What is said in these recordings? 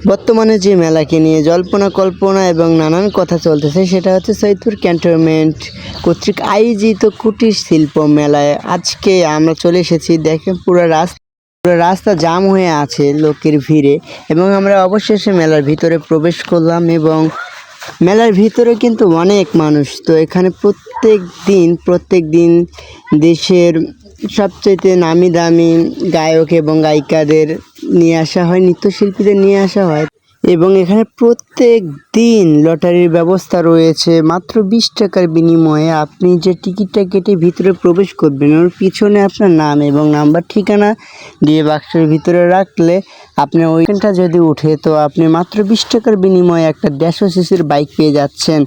বর্তমানে যে মেলাকে নিয়ে জল্পনা কল্পনা এবং নানান কথা চলতেছে সেটা হচ্ছে সৈয়দপুর ক্যান্টনমেন্ট কর্তৃক আয়োজিত কুটির শিল্প মেলায়। আজকে আমরা চলে এসেছি, দেখেন পুরো রাস্তা জাম হয়ে আছে লোকের ভিড়ে, এবং আমরা অবশেষে মেলার ভিতরে প্রবেশ করলাম। এবং মেলার ভিতরে কিন্তু অনেক মানুষ, তো এখানে প্রত্যেক দিন দেশের সবচেয়ে নামি দামি গায়ক এবং গায়িকাদের নিয়ে আসা হয়, নৃত্যশিল্পীদের নিয়ে আসা হয়। এবং এখানে প্রত্যেক দিন লটারির ব্যবস্থা রয়েছে। মাত্র 20 টাকার বিনিময়ে আপনি যে টিকিটটা কেটে ভিতরে প্রবেশ করবেন, ওর পিছনে আপনার নাম এবং নাম্বার ঠিকানা দিয়ে বাক্সের ভিতরে রাখলে আপনি ওইখানটা যদি উঠে, তো আপনি মাত্র 20 টাকার বিনিময়ে একটা 150 সিসির বাইক পেয়ে যাচ্ছেন।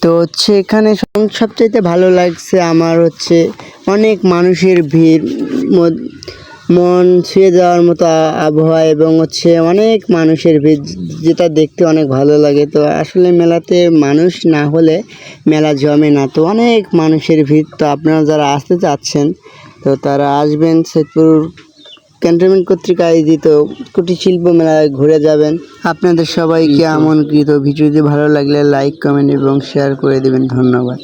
তো হচ্ছে এখানে সবচাইতে ভালো লাগছে আমার হচ্ছে অনেক মানুষের ভিড়, মন ছুঁয়ে যাওয়ার মতো আবহাওয়া, এবং হচ্ছে অনেক মানুষের ভিড়, যেটা দেখতে অনেক ভালো লাগে। তো আসলে মেলাতে মানুষ না হলে মেলা জমে না, তো অনেক মানুষের ভিড়। তো আপনারা যারা আসতে চাচ্ছেন তো তারা আসবেন, সৈয়দপুর ক্যান্টনমেন্ট কর্তৃক আয়োজিত কুটির শিল্প মেলায় ঘুরে যাবেন। আপনাদের সবাইকে আমন্ত্রিত। ভিডিওটি ভালো লাগলে লাইক, কমেন্ট এবং শেয়ার করে দেবেন। ধন্যবাদ।